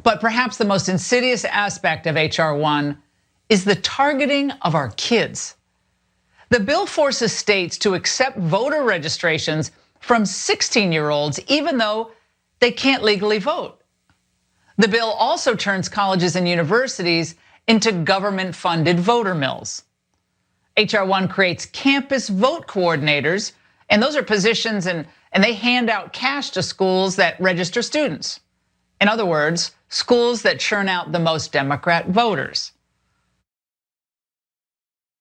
But perhaps the most insidious aspect of H.R. 1 is the targeting of our kids. The bill forces states to accept voter registrations from 16-year-olds, even though they can't legally vote. The bill also turns colleges and universities into government-funded voter mills. H.R. 1 creates campus vote coordinators, and those are positions and they hand out cash to schools that register students. In other words, schools that churn out the most Democrat voters.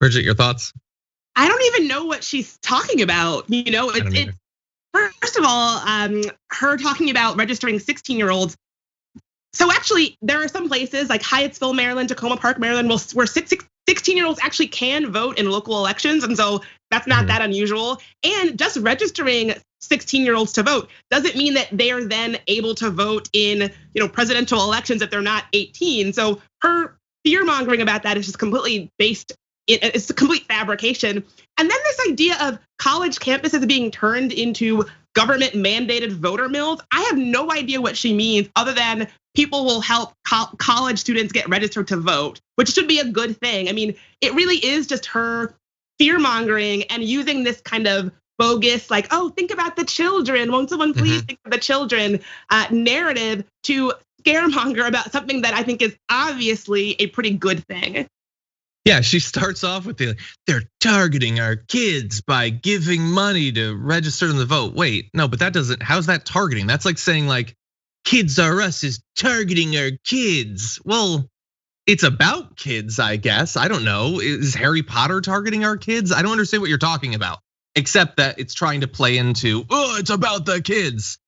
Bridget, your thoughts? I don't even know what she's talking about. It's first of all, her talking about registering 16-year-olds. So actually, there are some places like Hyattsville, Maryland, Tacoma Park, Maryland, where 16-year-olds actually can vote in local elections. And so that's not that unusual. And just registering 16-year-olds to vote doesn't mean that they are then able to vote in presidential elections if they're not 18. So her fear mongering about that is just completely based. It's a complete fabrication. And then this idea of college campuses being turned into government mandated voter mills. I have no idea what she means other than people will help college students get registered to vote, which should be a good thing. I mean, it really is just her fear mongering and using this kind of bogus, like, oh, think about the children. Won't someone please think of the children narrative to scaremonger about something that I think is obviously a pretty good thing. Yeah, she starts off with they're targeting our kids by giving money to register them to vote. Wait, no, but how's that targeting? That's like saying like, Kids R Us is targeting our kids. Well, it's about kids, I guess. I don't know. Is Harry Potter targeting our kids? I don't understand what you're talking about, except that it's trying to play into, it's about the kids.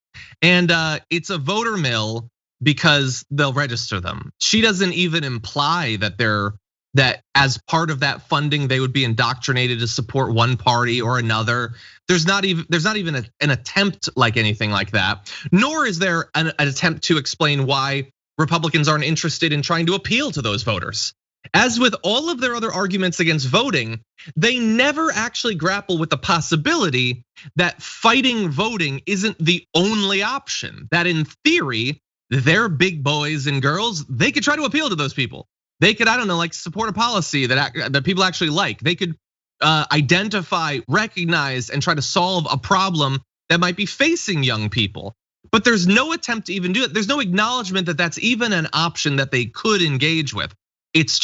And it's a voter mill because they'll register them. She doesn't even imply that as part of that funding, they would be indoctrinated to support one party or another. There's not even an attempt like anything like that, nor is there an attempt to explain why Republicans aren't interested in trying to appeal to those voters. As with all of their other arguments against voting, they never actually grapple with the possibility that fighting voting isn't the only option, that in theory, they're big boys and girls, they could try to appeal to those people. They could, I don't know, like support a policy that people actually like. They could identify, recognize, and try to solve a problem that might be facing young people. But there's no attempt to even do it. There's no acknowledgement that that's even an option that they could engage with. It's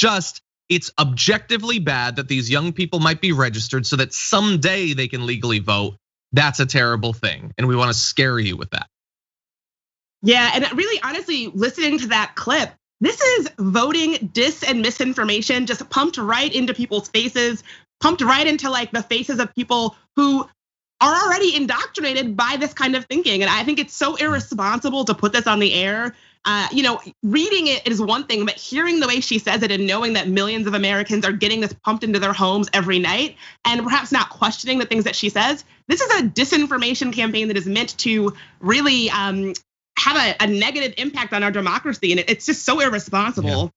objectively bad that these young people might be registered so that someday they can legally vote. That's a terrible thing, and we want to scare you with that. Yeah, and really, honestly, listening to that clip, this is voting dis and misinformation just pumped right into people's faces, pumped right into like the faces of people who are already indoctrinated by this kind of thinking. And I think it's so irresponsible to put this on the air. Reading it is one thing, but hearing the way she says it and knowing that millions of Americans are getting this pumped into their homes every night and perhaps not questioning the things that she says, this is a disinformation campaign that is meant to really have a negative impact on our democracy, and it's just so irresponsible. Yeah.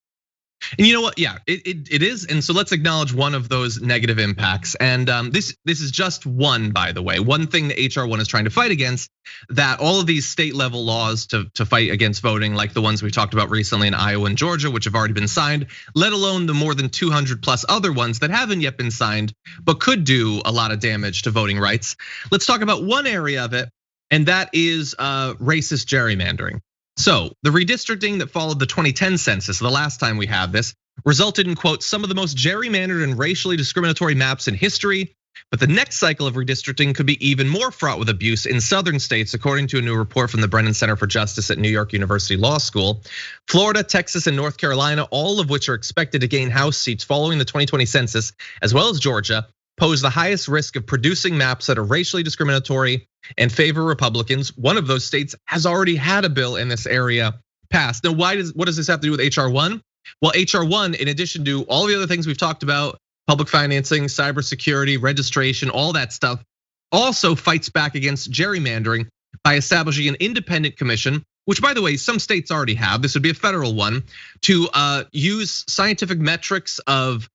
And you know what? Yeah, it is. And so let's acknowledge one of those negative impacts. And this is just one, by the way, one thing that HR 1 is trying to fight against, that all of these state level laws to fight against voting, like the ones we talked about recently in Iowa and Georgia, which have already been signed, let alone the more than 200 plus other ones that haven't yet been signed, but could do a lot of damage to voting rights. Let's talk about one area of it, and that is racist gerrymandering. So the redistricting that followed the 2010 census, the last time we had this, resulted in, quote, some of the most gerrymandered and racially discriminatory maps in history. But the next cycle of redistricting could be even more fraught with abuse in southern states, according to a new report from the Brennan Center for Justice at New York University Law School. Florida, Texas, and North Carolina, all of which are expected to gain House seats following the 2020 census, as well as Georgia, pose the highest risk of producing maps that are racially discriminatory and favor Republicans. One of those states has already had a bill in this area passed. Now, what does this have to do with HR 1? Well, HR 1, in addition to all the other things we've talked about, public financing, cybersecurity, registration, all that stuff, also fights back against gerrymandering by establishing an independent commission, which, by the way, some states already have. This would be a federal one, to use scientific metrics of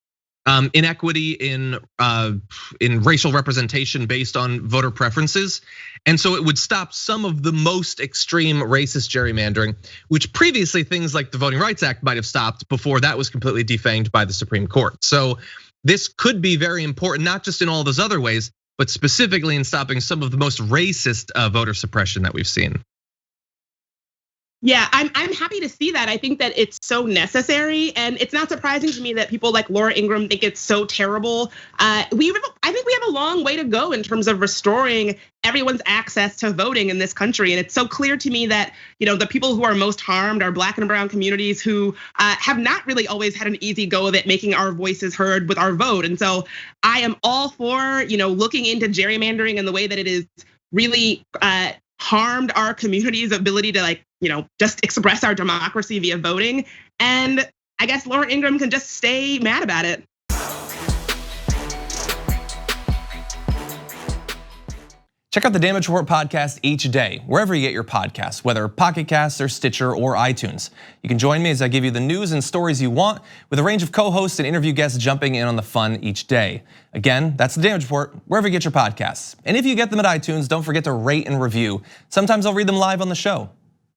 inequity in racial representation based on voter preferences. And so it would stop some of the most extreme racist gerrymandering, which previously things like the Voting Rights Act might have stopped before that was completely defanged by the Supreme Court. So this could be very important, not just in all those other ways, but specifically in stopping some of the most racist voter suppression that we've seen. Yeah, I'm happy to see that. I think that it's so necessary, and it's not surprising to me that people like Laura Ingraham think it's so terrible. I think we have a long way to go in terms of restoring everyone's access to voting in this country, and it's so clear to me that the people who are most harmed are Black and brown communities who have not really always had an easy go of it, making our voices heard with our vote. And so I am all for looking into gerrymandering and the way that it is really harmed our community's ability to just express our democracy via voting. And I guess Laura Ingraham can just stay mad about it. Check out the Damage Report podcast each day, wherever you get your podcasts, whether Pocket Casts or Stitcher or iTunes. You can join me as I give you the news and stories you want, with a range of co-hosts and interview guests jumping in on the fun each day. Again, that's the Damage Report, wherever you get your podcasts. And if you get them at iTunes, don't forget to rate and review. Sometimes I'll read them live on the show.